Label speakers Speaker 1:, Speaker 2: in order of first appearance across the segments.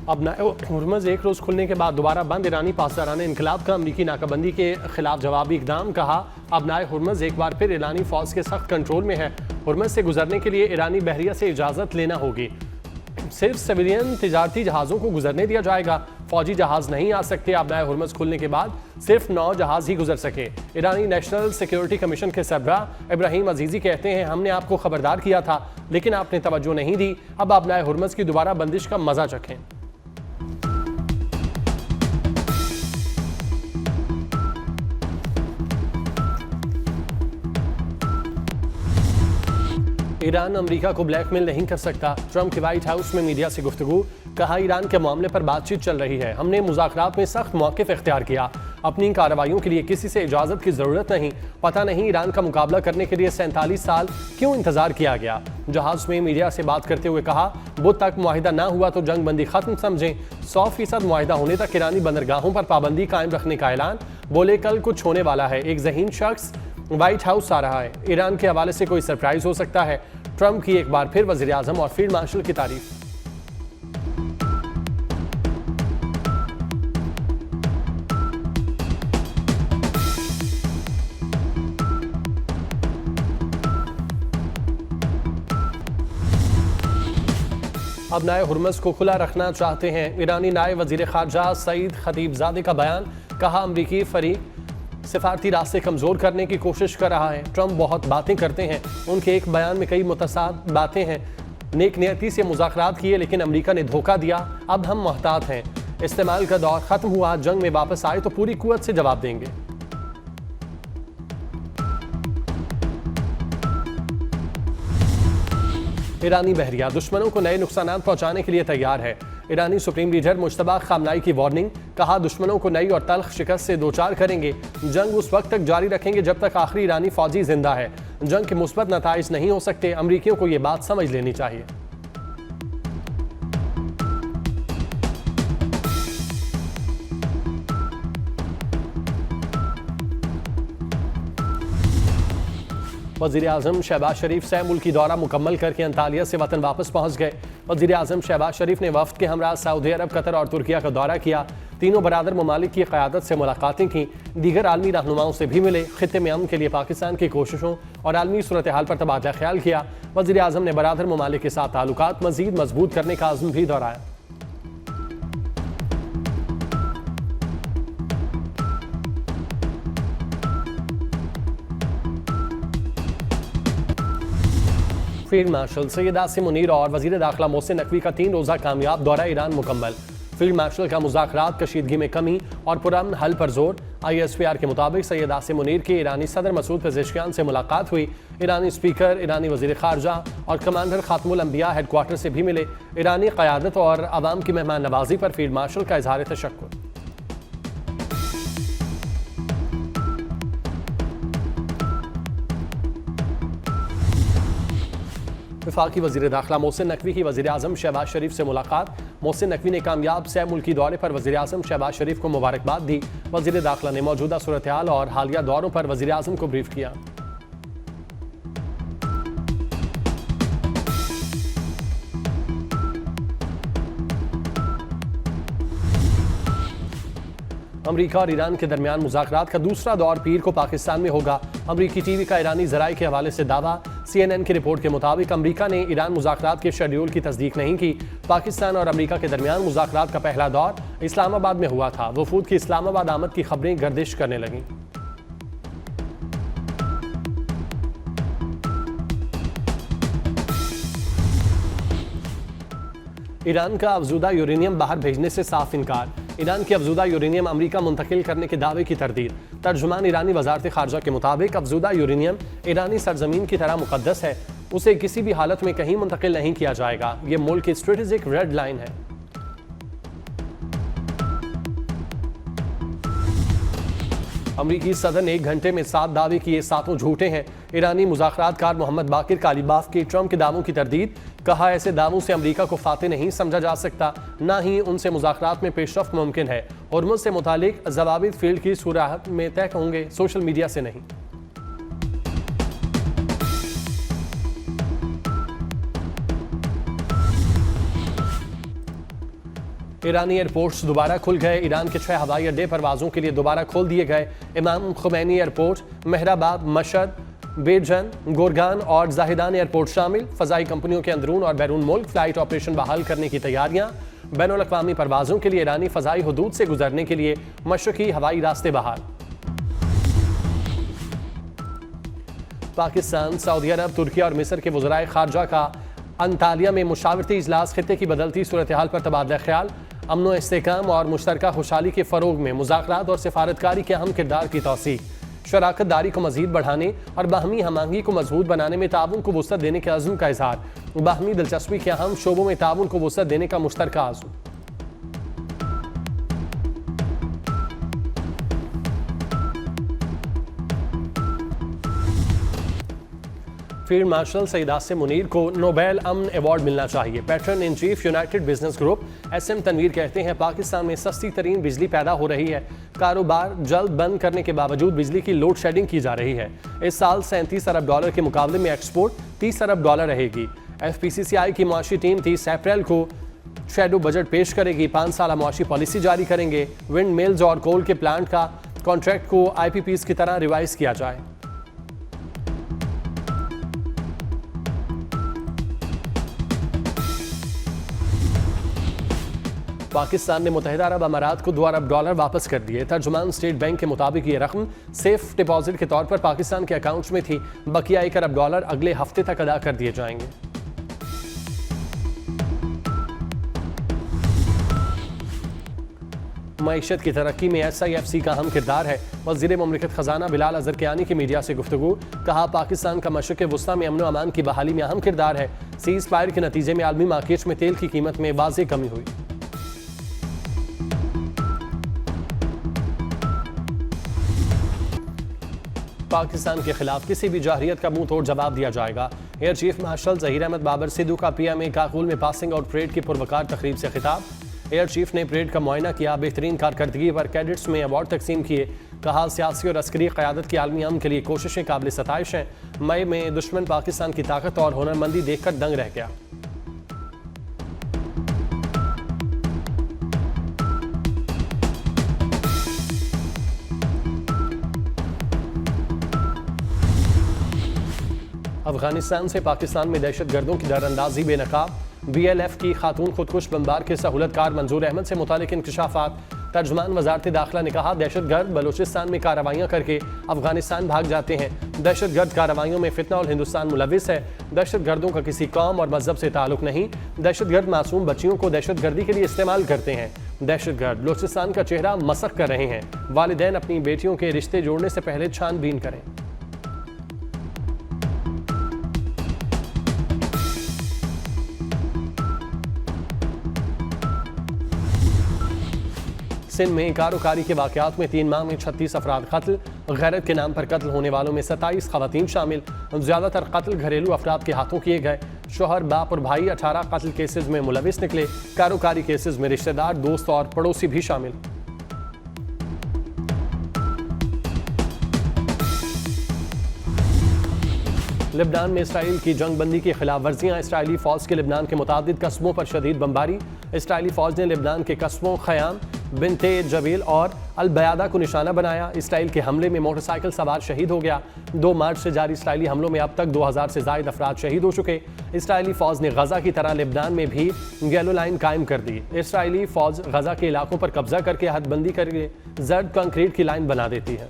Speaker 1: अब हुर्मुज़ एक रोज़ खुलने के बाद दोबारा बंद। ईरानी पासदारान इनकलाब का अमरीकी नाकाबंदी के खिलाफ जवाबी इकदाम। कहा अब नाए हुर्मुज़ एक बार फिर ईरानी फ़ौज के सख्त कंट्रोल में है। हुर्मुज़ से गुजरने के लिए ईरानी बहरिया से इजाज़त लेना होगी। सिर्फ सिविलियन तिजारती जहाज़ों को गुजरने दिया जाएगा। फौजी जहाज़ नहीं आ सकते। अब नाए हुर्मुज़ खुलने के बाद सिर्फ 9 जहाज़ ही गुजर सके। ईरानी नेशनल सिक्योरिटी कमीशन के सरबराह इब्राहिम अजीज़ी कहते हैं हमने आपको खबरदार किया था लेकिन आपने तवज्जो नहीं दी। अब आप नाए हुर्मुज़ की दोबारा बंदिश का मजा चखें। ईरान अमेरिका को ब्लैकमेल नहीं कर सकता। ट्रंप के व्हाइट हाउस में मीडिया से गुफ्तगू। कहा ईरान के मामले पर बातचीत चल रही है। हमने मुज़ाकरात में सख्त मौक़िफ़ इख्तियार किया। अपनी कार्रवाइयों के लिए किसी से इजाज़त की ज़रूरत नहीं। पता नहीं ईरान का मुकाबला करने के लिए 47 साल क्यों इंतज़ार किया गया। जहाज़ में मीडिया से बात करते हुए कहा बुध तक मुआहिदा ना हुआ तो जंग बंदी ख़त्म समझें। 100% मुआहिदा होने तक ईरानी बंदरगाहों पर पाबंदी कायम रखने का ऐलान। बोले कल कुछ होने वाला है। एक ज़हीन शख्स व्हाइट हाउस आ रहा है। ईरान के हवाले से कोई सरप्राइज हो सकता है। ट्रंप की एक बार फिर वज़ीर आज़म और फील्ड मार्शल की तारीफ। अब नाए हुर्मुज़ को खुला रखना चाहते हैं। ईरानी नाए वज़ीर ख़ारजा सईद खतीबज़ादे का बयान। कहा अमरीकी फरीक सिफारती रास्ते कमज़ोर करने की कोशिश कर रहा है। ट्रंप बहुत बातें करते हैं। उनके एक बयान में कई मुतसाद बातें हैं। नेक नियति से मुज़ाकरात किए लेकिन अमेरिका ने धोखा दिया। अब हम मोहतात हैं। इस्तेमाल का दौर ख़त्म हुआ। जंग में वापस आए तो पूरी कुव्वत से जवाब देंगे। ईरानी बहरिया दुश्मनों को नए नुकसान पहुंचाने के लिए तैयार है। ईरानी सुप्रीम लीडर मुश्तबा खामनाई की वार्निंग। कहा दुश्मनों को नई और तल्ख शिकस्त से दो चार करेंगे। जंग उस वक्त तक जारी रखेंगे जब तक आखिरी ईरानी फौजी जिंदा है। जंग के मुस्बत नताइज नहीं हो सकते। अमरीकियों को यह बात समझ लेनी चाहिए। वज़ीर आज़म शहबाज शरीफ सह मुल्की दौरा मुकम्मल करके अंतालिया से वतन वापस पहुँच गए। वज़ीर आज़म शहबाज शरीफ ने वफ़द के हमरा सऊदी अरब, कतर और तुर्किया का दौरा किया। तीनों बरादर ममालिक की क़यादत से मुलाकातें की। दीगर आलमी रहनुमाओं से भी मिले। ख़ित्ते में अमन के लिए पाकिस्तान की कोशिशों और आलमी सूरत हाल पर तबादला ख्याल किया। वज़ीर आज़म ने बरादर ममालिक के साथ ताल्लुकात मज़ीद मजबूत करने का आज़म भी दोहराया। फील्ड मार्शल सैयद आसिम मुनीर और वज़ीर दाखिला मोहसिन नकवी का 3 रोज़ा कामयाब दौरा ईरान मुकम्मल। फील्ड मार्शल का मुज़ाकरात कशीदगी में कमी और पुरअमन हल पर जोर। ISPR के मुताबिक सैयद आसिम मुनीर की ईरानी सदर मसूद पेज़ेशकियान से मुलाकात हुई। ईरानी स्पीकर, ईरानी वज़ीर ख़ारजा और कमांडर ख़ातमुल अंबिया हेडक्वार्टर से भी मिले। ईरानी क़यादत और अवाम की मेहमान नवाजी पर फील्ड मार्शल का इज़हार तशक्कुर। वफाकी वज़ीर दाखिला मोहसिन नकवी की वज़ीर आज़म शहबाज शरीफ से मुलाकात। मोहसिन नकवी ने कामयाब सह मुल्की दौरे पर वज़ीर आज़म शहबाज शरीफ को मुबारकबाद दी। वज़ीर दाखिला ने मौजूदा सूरत हाल और हालिया दौरों पर वज़ीर आज़म को ब्रीफ किया। अमरीका और ईरान के दरमियान मुज़ाकरात का दूसरा दौर पीर को पाकिस्तान में होगा। अमरीकी टीवी का ईरानी ज़राए के हवाले से दावा। CNN की रिपोर्ट के मुताबिक अमरीका ने ईरान मुज़ाकरात के शेड्यूल की तस्दीक नहीं की। पाकिस्तान और अमरीका के दरमियान मुज़ाकरात का पहला दौर इस्लामाबाद में हुआ था। वफूद की इस्लामाबाद आमद की खबरें गर्दिश करने लगीं। ईरान का अफजूदा यूरेनियम बाहर भेजने से साफ इनकार। ईरान की अफजूदा यूरेनियम अमरीका मुंतकिल करने के दावे की तरदीद। तर्जुमान ईरानी वजारत ख़ारजा के मुताबिक अफजूदा यूरेनियम ईरानी सरजमीन की तरह मुकद्दस है। उसे किसी भी हालत में कहीं मुंतकिल नहीं किया जाएगा। ये मुल्क की स्ट्रेटेजिक रेड लाइन है। अमरीकी सदर ने 1 घंटे में 7 दावे किए, 7 झूठे हैं। ईरानी मुज़ाकरातकार मोहम्मद बाकिर कालीबाफ के ट्रंप के दावों की तरदीद। कहा ऐसे दावों से अमरीका को फाते नहीं समझा जा सकता, ना ही उनसे मुज़ाकरात में पेशरफ्त मुमकिन है। हुर्मुज़ से मुतालिक ज़वाबित फील्ड की सूरत में तय होंगे, सोशल मीडिया से नहीं। ईरानी एयरपोर्ट्स दोबारा खुल गए। ईरान के 6 हवाई अड्डे परवाजों के लिए दोबारा खोल दिए गए। इमाम खुमैनी एयरपोर्ट, मेहराबाद, मशहद, बेरजन, गोरगान और जाहिदान एयरपोर्ट शामिल। फजाई कंपनियों के अंदरून और बैरून मुल्क फ्लाइट ऑपरेशन बहाल करने की तैयारियां। बैनुल अक़वामी परवाजों के लिए ईरानी फजाई हुदूद से गुजरने के लिए मशरकी हवाई रास्ते बहाल। पाकिस्तान, सऊदी अरब, तुर्की और मिस्र के वज़राए ख़ारजा का अंतालिया में मुशावरती इजलास। खित्ते की बदलती सूरत हाल पर तबादला ख्याल। अमन व इस्तेहकाम और मुश्तरका खुशहाली के फ़रोग में मुज़ाकरात और सिफारतकारी के अहम किरदार की तौसीक़। शराकत दारी को मज़ीद बढ़ाने और बाहमी हमआहंगी को मजबूत बनाने में ताउन को वुसअत देने के अज़्म का इज़हार। बाहमी दिलचस्पी के अहम शोबों में ताउन को वुसअत देने का मुश्तरका अज़्म। फील्ड मार्शल सईद आसिम मुनीर को नोबेल अमन अवार्ड मिलना चाहिए। Patron in chief united business group SM Tanveer कहते हैं, पाकिस्तान में सस्ती तरीन बिजली पैदा हो रही है। कारोबार जल्द बंद करने के बावजूद बिजली की लोड शेडिंग की जा रही है। इस साल $37 अरब के मुकाबले में एक्सपोर्ट $30 अरब रहेगी। FPCCI की मुआशी टीम 30 अप्रैल को शैडो बजट पेश करेगी। 5 साल मुआशी पॉलिसी जारी करेंगे। विंड मिल्स और कोल के प्लांट का कॉन्ट्रैक्ट को IPPs की तरह रिवाइज किया जाए। पाकिस्तान ने मुत्तहिदा अरब अमारात को $2 अरब वापस कर दिए। तर्जुमान स्टेट बैंक के मुताबिक ये रकम सेफ डिपॉजिट के तौर पर पाकिस्तान के अकाउंट्स में थी। बकिया $1 अरब अगले हफ्ते तक अदा कर दिए जाएंगे। मईशत की तरक्की में SIFC का अहम किरदार है। वज़ीर मुमलिकत खजाना बिलाल अज़हर कियानी की मीडिया से गुफ्तगू। कहा, पाकिस्तान का मशरिक़ वुस्ता में अमन व अमान की बहाली में अहम किरदार है। सीज़ फायर के नतीजे में आलमी मार्केट्स में तेल की कीमत में वाज़ेह कमी हुई। पाकिस्तान के खिलाफ किसी भी जाहिरियत का मुंह तोड़ जवाब दिया जाएगा। Air chief marshal Zaheer Ahmed Babar Sidhu का PMA काकुल में पासिंग आउट परेड की पुरवकार तकरीब से खिताब। एयर चीफ ने परेड का मुआयना किया। बेहतरीन कारकर्दगी पर कैडेट्स में अवार्ड तकसीम किए। कहा, सियासी और अस्करी क़यादत की आलमी अमन के लिए कोशिशें काबिल सताइश हैं। मई में दुश्मन पाकिस्तान की ताकत और हुनरमंदी देखकर दंग रह गया। अफगानिस्तान से पाकिस्तान में दहशतगर्दों की दरअंदाजी बेनकाब। BLF की खातून खुदकुश बमबार के सहूलतकार मंजूर अहमद से मुतालिक इंकशाफात। तर्जुमान वजारत दाखिला ने कहा, दहशतगर्द बलूचिस्तान में कार्रवाइयाँ करके अफगानिस्तान भाग जाते हैं। दहशतगर्द कार्रवाइयों में फितना और हिंदुस्तान मुलविस है। दहशतगर्दों का किसी कौम और मजहब से ताल्लुक नहीं। दहशतगर्द मासूम बच्चियों को दहशतगर्दी के लिए इस्तेमाल करते हैं। दहशतगर्द बलूचिस्तान का चेहरा मसख कर रहे हैं। वालिदैन अपनी बेटियों के रिश्ते जोड़ने से पहले छानबीन करें। सिंध में कारोकारी के वाक़यात में 3 माह में 36 अफराद कत्ल। गैरत के नाम पर कत्ल होने वालों में 27 खवातीन शामिल। ज़्यादातर कत्ल घरेलू अफराद के हाथों किए गए। शोहर, बाप और भाई 18 कत्ल केसेस में मुलविस निकले। कारोकारी केसेस में रिश्तेदार, दोस्त और पड़ोसी भी शामिल। लेबनान में इसराइल की जंगबंदी की खिलाफ वर्जियाँ। इसराइली फ़ौज के लेबनान के मुतादिद कस्बों पर शदीद बमबारी। इसराइली फ़ौज ने लेबनान के कस्बों ख़याम, बिनते जबील और अल-बयादा को निशाना बनाया। इसराइल के हमले में मोटरसाइकिल सवार शहीद हो गया। 2 मार्च से जारी इसराइली हमलों में अब तक 2000 से ज़ायद अफराद शहीद हो चुके। इसराइली फ़ौज ने गज़ा की तरह लेबनान में भी येलो लाइन कायम कर दी। इसराइली फ़ौज गज़ा के इलाकों पर कब्जा करके हदबंदी करके जर्द कंक्रीट की लाइन बना देती है।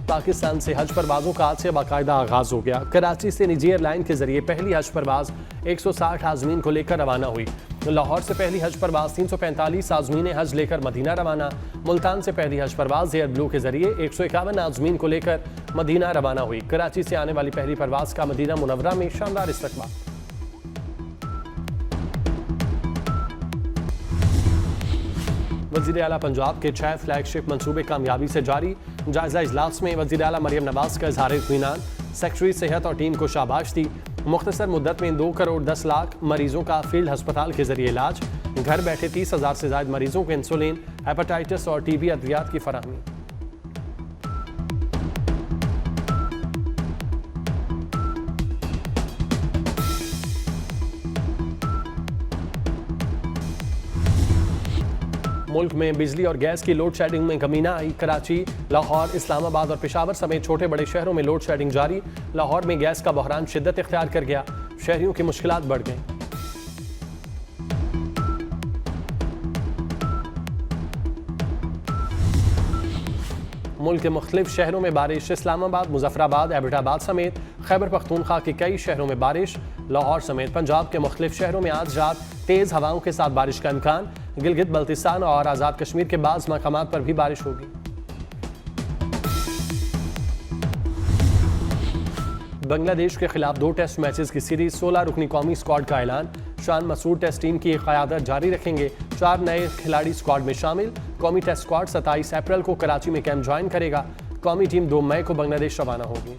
Speaker 1: पाकिस्तान से हज परवाज़ों का आज से बाकायदा आगाज़ हो गया। कराची से निजी एयरलाइन के जरिए पहली हज परवाज़ 160 आज़मीन को लेकर रवाना हुई। लाहौर से पहली हज परवाज़ 345 आज़मीन हज लेकर मदीना रवाना। मुल्तान से पहली हज परवाज़ एयर ब्लू के जरिए 151 आज़मीन को लेकर मदीना रवाना हुई। कराची से आने वाली पहली परवाज़ का मदीना मुनव्वरा में शानदार इस्तकबाल। वज़ीर आला पंजाब के 6 फ्लैगशिप मंसूबे कामयाबी से जारी। जायजा इजलास में वज़ीर आला मरियम नवाज़ का इज़हार इत्मीनान। सेक्रेटरी सेहत और टीम को शाबाश दी। मुख्तसर मुद्दत में 2 करोड़ 10 लाख मरीजों का फील्ड हस्पताल के जरिए इलाज। घर बैठे 30,000 से ज़ायद मरीजों को इंसुलिन, हेपेटाइटिस और TB अद्वियात की फराहमी। मुल्क में बिजली और गैस की लोड शेडिंग में कमी न आई। कराची, लाहौर, इस्लामाबाद और पेशावर समेत छोटे बड़े शहरों में लोड शेडिंग जारी। लाहौर में गैस का बहरान शिद्दत इख्तियार कर गया। शहरियों की मुश्किलात बढ़ गईं। मुल्क के मुख्तलिफ शहरों में बारिश। इस्लामाबाद, मुजफ्फराबाद, एबटाबाद समेत खैबर पख्तूनख्वा के कई शहरों में बारिश। लाहौर समेत पंजाब के मुख्तलिफ शहरों में आज रात तेज़ हवाओं के साथ बारिश का इम्कान। गिलगित बल्तिस्तान और आज़ाद कश्मीर के बाज़ मकामात पर भी बारिश होगी। बांग्लादेश के खिलाफ 2 टेस्ट मैचेस की सीरीज। 16 रुकनी कौमी स्क्वाड का ऐलान। शान मसूद टेस्ट टीम की क़यादत जारी रखेंगे। 4 नए खिलाड़ी स्क्वाड में शामिल। कौमी टेस्ट स्क्वाड 27 अप्रैल को कराची में कैंप ज्वाइन करेगा। कौमी टीम 2 मई को बांग्लादेश रवाना होगी।